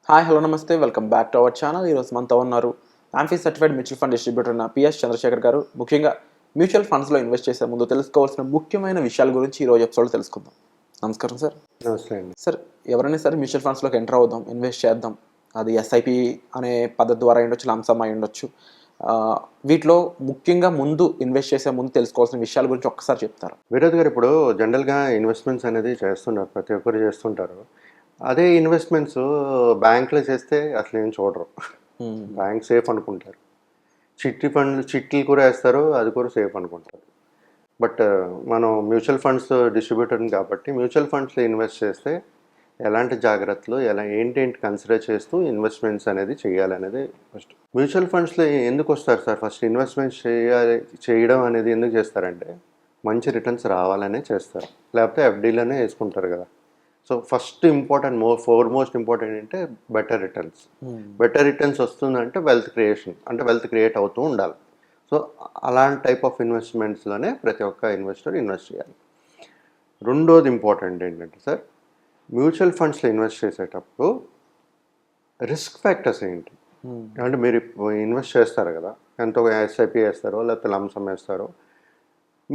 Hi hello నమస్తే welcome back to our channel. ఈరోజు మనతో ఉన్నారు amphi certified mutual fund distributor ఉన్న పిఎస్ చంద్రశేఖర్ గారు. ముఖ్యంగా మ్యూచువల్ ఫండ్స్లో ఇన్వెస్ట్ చేసే ముందు తెలుసుకోవాల్సిన ముఖ్యమైన విషయాల గురించి ఈరోజు ఎపిసోడ్లో తెలుసుకుందాం. నమస్కారం సార్. నమస్తే అండి. సార్, ఎవరైనా సరే మ్యూచువల్ ఫండ్స్లోకి ఎంటర్ అవుదాం, ఇన్వెస్ట్ చేద్దాం, అది ఎస్ఐపి అనే పద్ధతి ద్వారా ఉండొచ్చు, లంసమ్ అయి ఉండొచ్చు. వీటిలో ముఖ్యంగా ముందు ఇన్వెస్ట్ చేసే ముందు తెలుసుకోవాల్సిన విషయాల గురించి ఒక్కసారి చెప్తారు. వినోద్ గారు, ఇప్పుడు జనరల్గా ఇన్వెస్ట్మెంట్స్ అనేది చేస్తున్నారు, ప్రతి ఒక్కరు చేస్తుంటారు. అదే ఇన్వెస్ట్మెంట్స్ బ్యాంకులో చేస్తే అసలు ఏం చూడరు. బ్యాంక్ సేఫ్ అనుకుంటారు. చిట్లు కూడా వేస్తారు, అది కూడా సేఫ్ అనుకుంటారు. బట్ మనం మ్యూచువల్ ఫండ్స్ డిస్ట్రిబ్యూటర్ని కాబట్టి మ్యూచువల్ ఫండ్స్లో ఇన్వెస్ట్ చేస్తే ఎలాంటి జాగ్రత్తలు ఏంటేంటి కన్సిడర్ చేస్తూ ఇన్వెస్ట్మెంట్స్ అనేది చేయాలనేది ఫస్ట్. మ్యూచువల్ ఫండ్స్లో ఎందుకు వస్తారు సార్? ఫస్ట్ ఇన్వెస్ట్మెంట్స్ చేయడం అనేది ఎందుకు చేస్తారంటే మంచి రిటర్న్స్ రావాలనే చేస్తారు, లేకపోతే ఎఫ్డీలోనే వేసుకుంటారు కదా. So first important foremost important అంటే బెటర్ రిటర్న్స్. బెటర్ రిటర్న్స్ వస్తుందంటే వెల్త్ క్రియేషన్, అంటే వెల్త్ క్రియేట్ అవుతూ ఉండాలి. సో అలాంటి టైప్ ఆఫ్ ఇన్వెస్ట్మెంట్స్లోనే ప్రతి ఒక్క ఇన్వెస్టర్ ఇన్వెస్ట్ చేయాలి. రెండోది ఇంపార్టెంట్ ఏంటంటే సార్, మ్యూచువల్ ఫండ్స్లో ఇన్వెస్ట్ చేసేటప్పుడు రిస్క్ ఫ్యాక్టర్స్ ఏంటి అంటే, మీరు ఇన్వెస్ట్ చేస్తారు కదా, ఎంతో ఎస్ఐపి వేస్తారో లేకపోతే లంసమ్ వేస్తారో,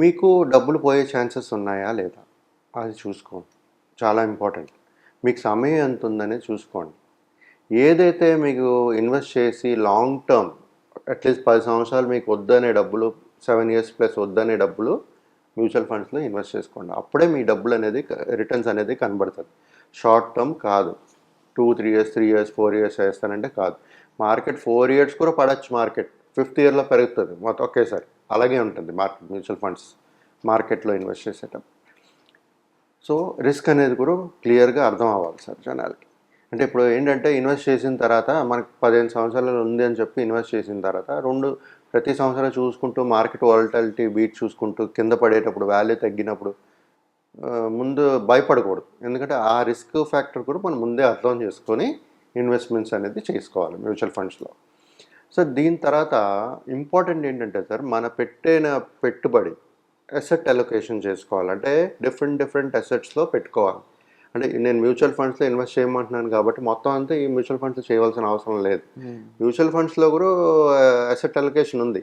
మీకు డబ్బులు పోయే ఛాన్సెస్ ఉన్నాయా లేదా అది చూసుకోండి. చాలా ఇంపార్టెంట్. మీకు సమయం ఎంత ఉందనే చూసుకోండి. ఏదైతే మీకు ఇన్వెస్ట్ చేసి లాంగ్ టర్మ్, అట్లీస్ట్ 10 సంవత్సరాలు మీకు వద్దనే డబ్బులు, 7 years ప్లస్ వద్దనే డబ్బులు మ్యూచువల్ ఫండ్స్లో ఇన్వెస్ట్ చేసుకోండి. అప్పుడే మీ డబ్బులు అనేది రిటర్న్స్ అనేది కనబడుతుంది. షార్ట్ టర్మ్ కాదు. 2-3 years 3 years 4 years వేస్తానంటే కాదు. మార్కెట్ 4 years కూడా పడవచ్చు. మార్కెట్ 5th yearలో పెరుగుతుంది మొత్తం ఒకేసారి. అలాగే ఉంటుంది మార్కెట్, మ్యూచువల్ ఫండ్స్ మార్కెట్లో ఇన్వెస్ట్ చేసేటప్పుడు. సో రిస్క్ అనేది కూడా క్లియర్గా అర్థం అవ్వాలి సార్ జనాలకి. అంటే ఇప్పుడు ఏంటంటే, ఇన్వెస్ట్ చేసిన తర్వాత మనకు 15 సంవత్సరాలు ఉంది అని చెప్పి ఇన్వెస్ట్ చేసిన తర్వాత ప్రతి సంవత్సరం చూసుకుంటూ మార్కెట్ వాలటాలిటీ బీట్ చూసుకుంటూ కింద పడేటప్పుడు, వాల్యూ తగ్గినప్పుడు ముందు భయపడకూడదు. ఎందుకంటే ఆ రిస్క్ ఫ్యాక్టర్ కూడా మనం ముందే అర్థం చేసుకొని ఇన్వెస్ట్మెంట్స్ అనేది చేసుకోవాలి మ్యూచువల్ ఫండ్స్లో. సో దీని తర్వాత ఇంపార్టెంట్ ఏంటంటే సార్, మన పెట్టుబడి అసెట్ అలొకేషన్ చేసుకోవాలి. అంటే డిఫరెంట్ అసెట్స్లో పెట్టుకోవాలి. అంటే నేను మ్యూచువల్ ఫండ్స్లో ఇన్వెస్ట్ చేయమంటున్నాను కాబట్టి మొత్తం అంతా ఈ మ్యూచువల్ ఫండ్స్ చేయవలసిన అవసరం లేదు. మ్యూచువల్ ఫండ్స్లో కూడా అసెట్ అలొకేషన్ ఉంది,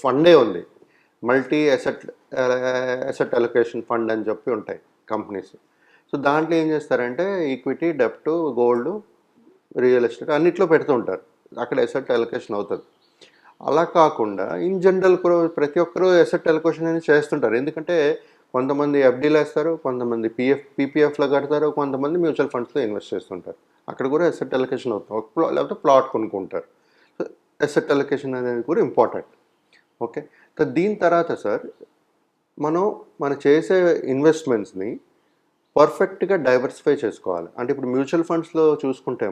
ఫండే ఉంది. మల్టీ అసెట్ అలొకేషన్ ఫండ్ అని చెప్పి ఉంటాయి కంపెనీస్. సో దాంట్లో ఏం చేస్తారంటే ఈక్విటీ, డెప్ట్, గోల్డ్, రియల్ ఎస్టేట్ అన్నిట్లో పెడుతూ ఉంటారు. అక్కడ అసెట్ అలొకేషన్ అవుతుంది. అలా కాకుండా ఇన్ జనరల్ కూడా ప్రతి ఒక్కరూ అసెట్ అలొకేషన్ అనేది చేస్తుంటారు. ఎందుకంటే కొంతమంది ఎఫ్డీలో వేస్తారు, కొంతమంది పీపీఎఫ్లో కడతారు, కొంతమంది మ్యూచువల్ ఫండ్స్లో ఇన్వెస్ట్ చేస్తుంటారు. అక్కడ కూడా అసెట్ అలొకేషన్ అవుతుంది, లేకపోతే ప్లాట్ కొనుక్కుంటారు. సో అసెట్ అలొకేషన్ అనేది కూడా ఇంపార్టెంట్. ఓకే. సో దీని తర్వాత సార్, మనం చేసే ఇన్వెస్ట్మెంట్స్ని పర్ఫెక్ట్గా డైవర్సిఫై చేసుకోవాలి. అంటే ఇప్పుడు మ్యూచువల్ ఫండ్స్లో చూసుకుంటే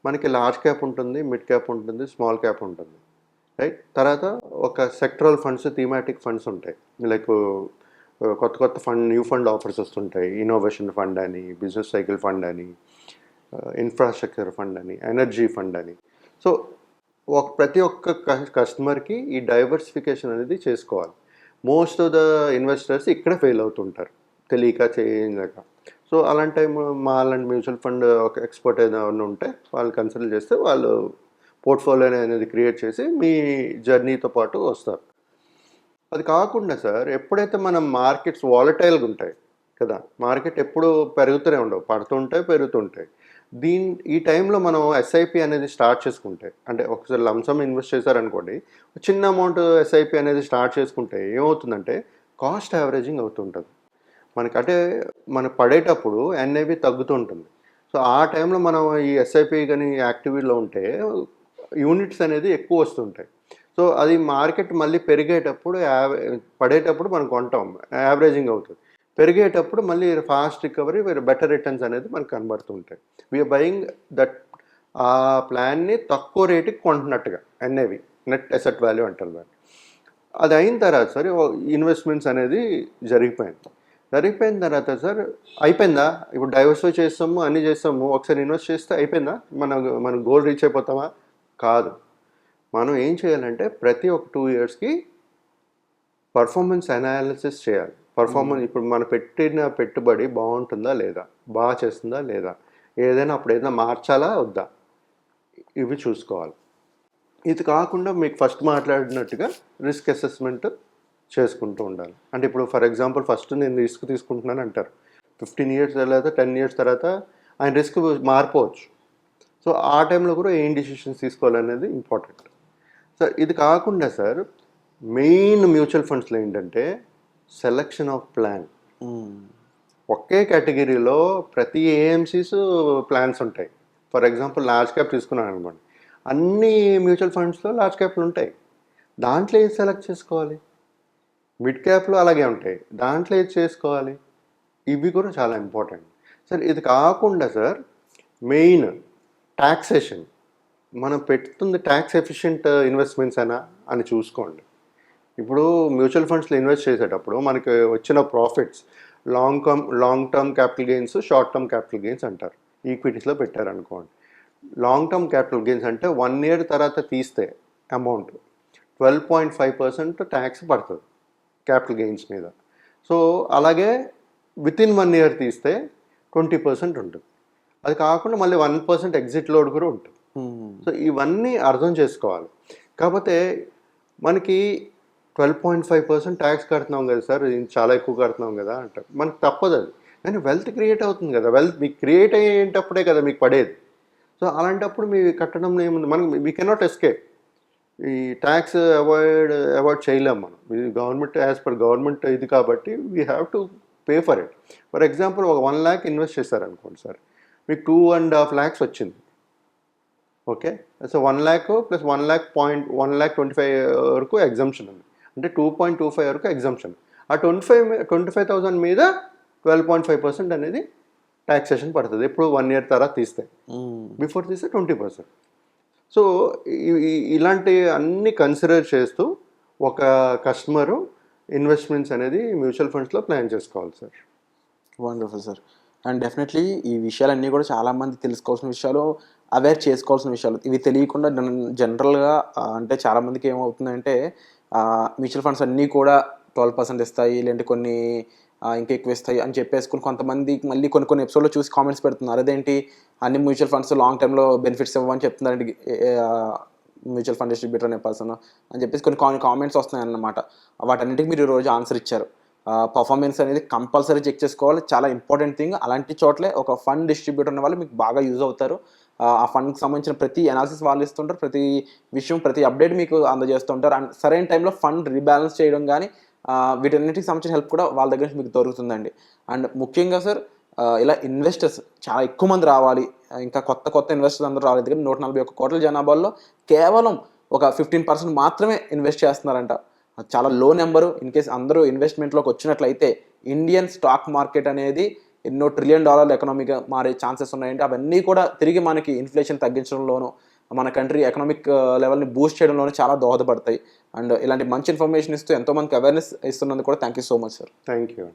మనకి లార్జ్ క్యాప్ ఉంటుంది, మిడ్ క్యాప్ ఉంటుంది, స్మాల్ క్యాప్ ఉంటుంది, రైట్. తర్వాత ఒక సెక్టరల్ ఫండ్స్, థీమాటిక్ ఫండ్స్ ఉంటాయి. లైక్ కొత్త న్యూ ఫండ్ ఆఫర్స్ వస్తుంటాయి. ఇన్నోవేషన్ ఫండ్ అని, బిజినెస్ సైకిల్ ఫండ్ అని, ఇన్ఫ్రాస్ట్రక్చర్ ఫండ్ అని, ఎనర్జీ ఫండ్ అని. సో ప్రతి ఒక్క కస్టమర్కి ఈ డైవర్సిఫికేషన్ అనేది చేసుకోవాలి. మోస్ట్ ఆఫ్ ద ఇన్వెస్టర్స్ ఇక్కడ ఫెయిల్ అవుతుంటారు, తెలియక చేయలేక. సో అలాంటి టైం అలాంటి మ్యూచువల్ ఫండ్ ఒక ఎక్స్పర్ట్ ఏదైనా ఉంటే వాళ్ళు కన్సిడర్ చేస్తే వాళ్ళు పోర్ట్ఫోలియో అనేది క్రియేట్ చేసి మీ జర్నీతో పాటు వస్తారు. అది కాకుండా సార్, ఎప్పుడైతే మనం మార్కెట్స్ వాలటైల్గా ఉంటాయి కదా, మార్కెట్ ఎప్పుడు పెరుగుతూనే ఉండవు, పడుతుంటాయి, పెరుగుతుంటాయి. ఈ టైంలో మనం ఎస్ఐపి అనేది స్టార్ట్ చేసుకుంటే, అంటే ఒకసారి లంసమ్ ఇన్వెస్ట్ చేశారనుకోండి, చిన్న అమౌంట్ ఎస్ఐపి అనేది స్టార్ట్ చేసుకుంటే ఏమవుతుందంటే కాస్ట్ యావరేజింగ్ అవుతుంటుంది మనకు పడేటప్పుడు ఎన్ఏవి తగ్గుతుంటుంది. సో ఆ టైంలో మనం ఈ ఎస్ఐపి కానీ యాక్టివిటీలో ఉంటే యూనిట్స్ అనేది ఎక్కువ వస్తుంటాయి. సో అది మార్కెట్ మళ్ళీ పెరిగేటప్పుడు పడేటప్పుడు మనం కొంటాం, యావరేజింగ్ అవుతుంది. పెరిగేటప్పుడు మళ్ళీ ఫాస్ట్ రికవరీ, బెటర్ రిటర్న్స్ అనేది మనకు కనబడుతుంటాయి. వీఆర్ బయింగ్ దట్, ఆ ప్లాన్ని తక్కువ రేటుకి కొంటున్నట్టుగా, ఎన్ఏవి, నెట్ అసెట్ వాల్యూ అంటారు దాన్ని. అది అయిన తర్వాత సార్ ఇన్వెస్ట్మెంట్స్ అనేది జరిగిపోయిన తర్వాత సార్, అయిపోయిందా? ఇప్పుడు డైవర్సిఫై చేస్తాము, అన్నీ చేస్తాము, ఒకసారి ఇన్వెస్ట్ చేస్తే అయిపోయిందా? మన గోల్ రీచ్ అయిపోతామా? కాదు. మనం ఏం చేయాలంటే ప్రతి ఒక 2 yearsకి పర్ఫార్మెన్స్ అనాలిసిస్ చేయాలి. ఇప్పుడు మనం పెట్టిన పెట్టుబడి బాగుంటుందా లేదా, బాగా చేస్తుందా లేదా, ఏదైనా అప్పుడు ఏదైనా మార్చాలా వద్దా, ఇవి చూసుకోవాలి. ఇది కాకుండా మీకు ఫస్ట్ మాట్లాడినట్టుగా రిస్క్ అసెస్మెంట్ చేసుకుంటూ ఉండాలి. అంటే ఇప్పుడు ఫర్ ఎగ్జాంపుల్ ఫస్ట్ నేను రిస్క్ తీసుకుంటున్నాను అంటారు, 15 ఇయర్స్ తర్వాత 10 ఇయర్స్ తర్వాత ఆయన రిస్క్ మారిపోవచ్చు. సో ఆ టైంలో కూడా ఏం డిసిషన్స్ తీసుకోవాలనేది ఇంపార్టెంట్. సార్ ఇది కాకుండా సార్ మెయిన్ మ్యూచువల్ ఫండ్స్లో ఏంటంటే సెలక్షన్ ఆఫ్ ప్లాన్. ఒకే కేటగిరీలో ప్రతి ఏఎంసీస్ ప్లాన్స్ ఉంటాయి. ఫర్ ఎగ్జాంపుల్ లార్జ్ క్యాప్ తీసుకున్నాను అనుకోండి, అన్ని మ్యూచువల్ ఫండ్స్లో లార్జ్ క్యాప్లు ఉంటాయి. దాంట్లో ఏది సెలెక్ట్ చేసుకోవాలి? మిడ్ క్యాప్లో అలాగే ఉంటాయి, దాంట్లో ఏది చేసుకోవాలి? ఇవి కూడా చాలా ఇంపార్టెంట్. సార్ ఇది కాకుండా సార్ మెయిన్ టాక్సేషన్, మనం పెడుతుంది ట్యాక్స్ ఎఫిషియెంట్ ఇన్వెస్ట్మెంట్స్ అని చూసుకోండి. ఇప్పుడు మ్యూచువల్ ఫండ్స్లో ఇన్వెస్ట్ చేసేటప్పుడు మనకి వచ్చిన profits long term capital gains, short term capital gains అంటారు. ఈక్విటీస్లో పెట్టారనుకోండి, లాంగ్ టర్మ్ క్యాపిటల్ గెయిన్స్ అంటే 1 ఇయర్ తర్వాత తీస్తే అమౌంట్ 12.5% ట్యాక్స్ పడుతుంది క్యాపిటల్ గెయిన్స్ మీద. సో అలాగే వితిన్ 1 ఇయర్ తీస్తే 20% ఉంటుంది. అది కాకుండా మళ్ళీ 1% ఎగ్జిట్ లోడ్ కూడా ఉంటుంది. సో ఇవన్నీ అర్థం చేసుకోవాలి. కాకపోతే మనకి 12.5% ట్యాక్స్ కడుతున్నాం కదా సార్, ఇది చాలా ఎక్కువ కడుతున్నాం కదా అంటారు. మనకు తప్పదు అది, కానీ వెల్త్ క్రియేట్ అవుతుంది కదా, వెల్త్ మీకు క్రియేట్ అయ్యేటప్పుడే కదా మీకు పడేది. సో అలాంటప్పుడు మీ కట్టడం ఏముంది, మనం వీ కెనాట్ ఎస్కేప్. ఈ ట్యాక్స్ అవాయిడ్ చేయలేం మనం, ఇది గవర్నమెంట్ యాజ్ పర్ గవర్నమెంట్ ఇది కాబట్టి we have to pay for it. For example ఒక 1 lakh ఇన్వెస్ట్ చేశారనుకోండి సార్, మీకు 2.5 lakhs వచ్చింది. ఓకే, సో 1 lakh ప్లస్ 1,25,000 వరకు ఎగ్జంప్షన్ ఉంది, అంటే 2.25 వరకు ఎగ్జంప్షన్. ఆ 25,000 మీద 12.5% అనేది ట్యాక్సేషన్ పడుతుంది. ఎప్పుడు 1 year తర్వాత తీస్తే, బిఫోర్ తీస్తే 20%. సో ఇలాంటి అన్ని కన్సిడర్ చేస్తూ ఒక కస్టమరు ఇన్వెస్ట్మెంట్స్ అనేది మ్యూచువల్ ఫండ్స్లో ప్లాన్ చేసుకోవాలి sir. Wonderful sir. And definitely ఈ విషయాలన్నీ కూడా చాలామంది తెలుసుకోవాల్సిన విషయాలు, అవేర్ చేసుకోవాల్సిన విషయాలు. ఇవి తెలియకుండా జనరల్గా అంటే చాలామందికి ఏమవుతుందంటే మ్యూచువల్ ఫండ్స్ అన్నీ కూడా 12% ఇస్తాయి, లేదంటే కొన్ని ఇంకా ఎక్కువ ఇస్తాయి అని చెప్పేసుకుని కొంతమంది మళ్ళీ కొన్ని ఎపిసోడ్లో చూసి కామెంట్స్ పెడుతున్నారు, అదేంటి అన్ని మ్యూచువల్ ఫండ్స్ లాంగ్ టర్మ్లో బెనిఫిట్స్ ఇవ్వమని చెప్తున్నారండి మ్యూచువల్ ఫండ్ డిస్ట్రిబ్యూటర్ అనే పర్సన్ అని చెప్పేసి కొన్ని కామెంట్స్ వస్తున్నాయి అన్నమాట. వాటన్నిటికీ మీరు ఈరోజు ఆన్సర్ ఇచ్చారు. పర్ఫార్మెన్స్ అనేది కంపల్సరీ చెక్ చేసుకోవాలి, చాలా ఇంపార్టెంట్ థింగ్. అలాంటి చోట్లే ఒక ఫండ్ డిస్ట్రిబ్యూటర్ అనే వాళ్ళు మీకు బాగా యూజ్ అవుతారు. ఆ ఫండ్కి సంబంధించిన ప్రతి అనాలిసిస్ వాళ్ళు ఇస్తుంటారు, ప్రతి విషయం ప్రతి అప్డేట్ మీకు అందజేస్తుంటారు. అండ్ సరైన టైంలో ఫండ్ రీబ్యాలెన్స్ చేయడం కానీ వీటన్నిటికి సంబంధించిన హెల్ప్ కూడా వాళ్ళ దగ్గర నుంచి మీకు దొరుకుతుందండి. అండ్ ముఖ్యంగా సార్ ఇలా ఇన్వెస్టర్స్ చాలా ఎక్కువ మంది రావాలి, ఇంకా కొత్త ఇన్వెస్టర్స్ అందరూ రాలేదు. కానీ 141 కోట్ల జనాభాలో కేవలం ఒక 15% మాత్రమే ఇన్వెస్ట్ చేస్తున్నారంట. అది చాలా లో నెంబరు. ఇన్ కేస్ అందరూ ఇన్వెస్ట్మెంట్లోకి వచ్చినట్లయితే ఇండియన్ స్టాక్ మార్కెట్ అనేది ఎన్నో $1 trillion ఎకనామీగా మారే ఛాన్సెస్ ఉన్నాయంటే అవన్నీ కూడా తిరిగి మనకి ఇన్ఫ్లేషన్ తగ్గించడంలోనూ, మన కంట్రీ ఎకనామిక్ లెవెల్ని బూస్ట్ చేయడంలోనూ చాలా దోహదపడతాయి. అండ్ ఇలాంటి మంచి ఇన్ఫర్మేషన్ ఇస్తూ ఎంతోమందికి అవేర్నెస్ ఇస్తున్నందుకు కూడా thank you so much sir. Thank you.